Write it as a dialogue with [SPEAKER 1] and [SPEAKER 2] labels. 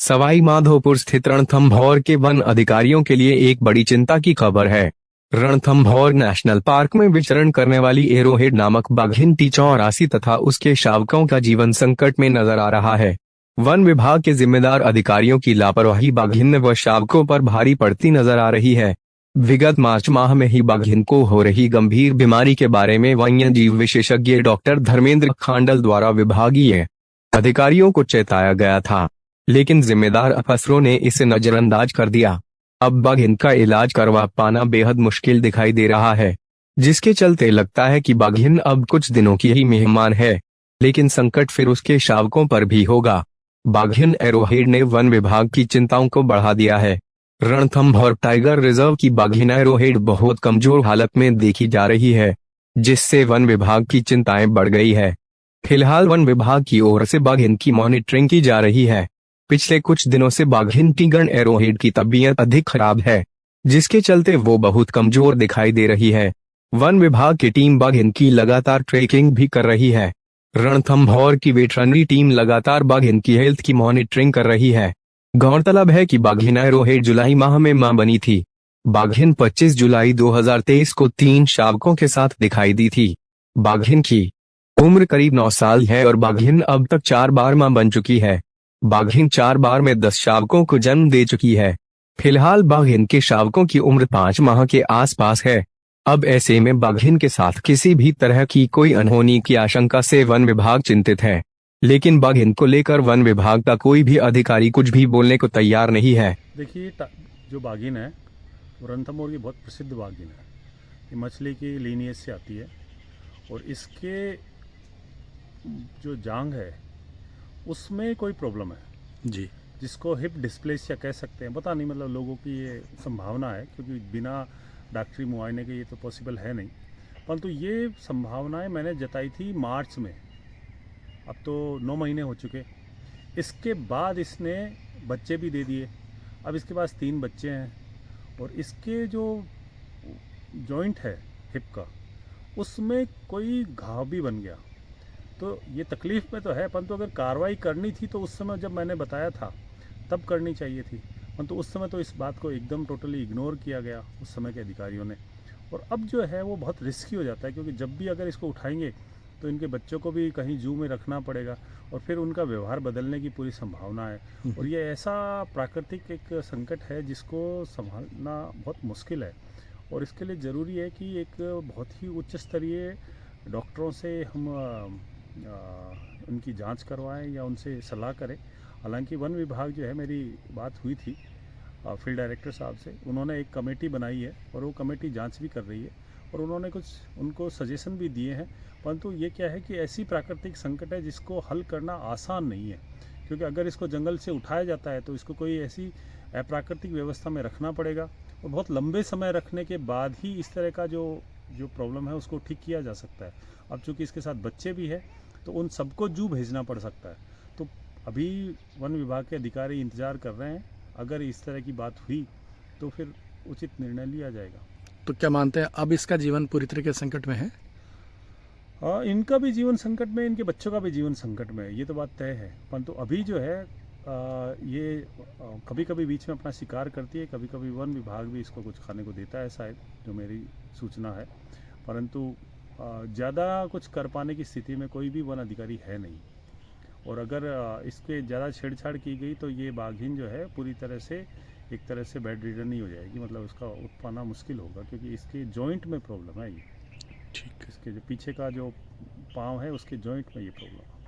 [SPEAKER 1] सवाई माधोपुर स्थित रणथंभौर के वन अधिकारियों के लिए एक बड़ी चिंता की खबर है। रणथंभौर नेशनल पार्क में विचरण करने वाली एरोहेड नामक बाघिन T84 तथा उसके शावकों का जीवन संकट में नजर आ रहा है। वन विभाग के जिम्मेदार अधिकारियों की लापरवाही बाघिन व शावकों पर भारी पड़ती नजर आ रही है। विगत मार्च माह में ही बाघिन को हो रही गंभीर बीमारी के बारे में वन्य जीव विशेषज्ञ डॉक्टर धर्मेंद्र खांडल द्वारा विभागीय अधिकारियों को चेताया गया था, लेकिन जिम्मेदार अफसरों ने इसे नजरअंदाज कर दिया। अब बाघिन का इलाज करवा पाना बेहद मुश्किल दिखाई दे रहा है, जिसके चलते लगता है कि बाघिन अब कुछ दिनों की ही मेहमान है, लेकिन संकट फिर उसके शावकों पर भी होगा। बाघिन एरोहेड ने वन विभाग की चिंताओं को बढ़ा दिया है। रणथंभौर टाइगर रिजर्व की बाघिन एरोहेड बहुत कमजोर हालत में देखी जा रही है, जिससे वन विभाग की चिंताएं बढ़ गई है। फिलहाल वन विभाग की ओर से बाघिन की मॉनिटरिंग की जा रही है। पिछले कुछ दिनों से बाघिन टिगर एरोहेड की तबीयत अधिक खराब है, जिसके चलते वो बहुत कमजोर दिखाई दे रही है। वन विभाग की टीम बाघिन की लगातार ट्रैकिंग भी कर रही है। रणथंभौर की वेटरनरी टीम लगातार बाघिन की हेल्थ की मॉनिटरिंग कर रही है। गौरतलब है कि बाघिन एरोहेड जुलाई माह में मां बनी थी। बाघिन 25 जुलाई 2023 को 3 शावकों के साथ दिखाई दी थी। बाघिन की उम्र करीब 9 साल है और बाघिन अब तक 4 बार मां बन चुकी है। बाघिन 4 बार में 10 शावकों को जन्म दे चुकी है। फिलहाल बाघिन के शावकों की उम्र 5 माह के आसपास है। अब ऐसे में बाघिन के साथ किसी भी तरह की कोई अनहोनी की आशंका से वन विभाग चिंतित है, लेकिन बाघिन को लेकर वन विभाग का कोई भी अधिकारी कुछ भी बोलने को तैयार नहीं है।
[SPEAKER 2] देखिए, जो बाघिन है वो रणथंभौर की बहुत प्रसिद्ध बाघिन है। ये मछली की लीनियज से आती है और इसके जो जांग है उसमें कोई प्रॉब्लम है जी, जिसको हिप डिस्प्लेसिया कह सकते हैं। पता नहीं, मतलब लोगों की ये संभावना है, क्योंकि बिना डॉक्टरी मुआयने के ये तो पॉसिबल है नहीं, परंतु ये संभावनाएं मैंने जताई थी मार्च में। अब तो 9 महीने हो चुके। इसके बाद इसने बच्चे भी दे दिए। अब इसके पास 3 बच्चे हैं और इसके जो जॉइंट है हिप का, उसमें कोई घाव भी बन गया। तो ये तकलीफ में तो है, परंतु अगर कार्रवाई करनी थी तो उस समय जब मैंने बताया था तब करनी चाहिए थी, परंतु उस समय तो इस बात को एकदम टोटली इग्नोर किया गया उस समय के अधिकारियों ने। और अब जो है वो बहुत रिस्की हो जाता है, क्योंकि जब भी अगर इसको उठाएंगे तो इनके बच्चों को भी कहीं जू में रखना पड़ेगा और फिर उनका व्यवहार बदलने की पूरी संभावना है। और ये ऐसा प्राकृतिक एक संकट है जिसको संभालना बहुत मुश्किल है, और इसके लिए ज़रूरी है कि एक बहुत ही उच्च स्तरीय डॉक्टरों से हम उनकी जांच करवाएं या उनसे सलाह करें। हालांकि वन विभाग जो है, मेरी बात हुई थी फील्ड डायरेक्टर साहब से, उन्होंने एक कमेटी बनाई है और वो कमेटी जांच भी कर रही है और उन्होंने कुछ उनको सजेशन भी दिए हैं। परंतु ये क्या है कि ऐसी प्राकृतिक संकट है जिसको हल करना आसान नहीं है, क्योंकि अगर इसको जंगल से उठाया जाता है तो इसको कोई ऐसी अप्राकृतिक व्यवस्था में रखना पड़ेगा और बहुत लंबे समय रखने के बाद ही इस तरह का जो प्रॉब्लम है उसको ठीक किया जा सकता है। अब चूँकि इसके साथ बच्चे भी है तो उन सबको जू भेजना पड़ सकता है। तो अभी वन विभाग के अधिकारी इंतज़ार कर रहे हैं, अगर इस तरह की बात हुई तो फिर उचित निर्णय लिया जाएगा।
[SPEAKER 3] तो क्या मानते हैं अब इसका जीवन पूरी तरीके से संकट में है?
[SPEAKER 2] इनका भी जीवन संकट में, इनके बच्चों का भी जीवन संकट में, ये तो बात तय है। परंतु अभी जो है ये कभी कभी बीच में अपना शिकार करती है, कभी कभी वन विभाग भी इसको कुछ खाने को देता है शायद, जो मेरी सूचना है। परंतु ज़्यादा कुछ कर पाने की स्थिति में कोई भी वन अधिकारी है नहीं, और अगर इसके ज़्यादा छेड़छाड़ की गई तो ये बाघिन जो है पूरी तरह से एक तरह से बेड रिडन ही हो जाएगी, मतलब उसका उठ पाना मुश्किल होगा, क्योंकि इसके जॉइंट में प्रॉब्लम है। ये ठीक, इसके जो पीछे का जो पाँव है उसके जॉइंट में ये प्रॉब्लम है।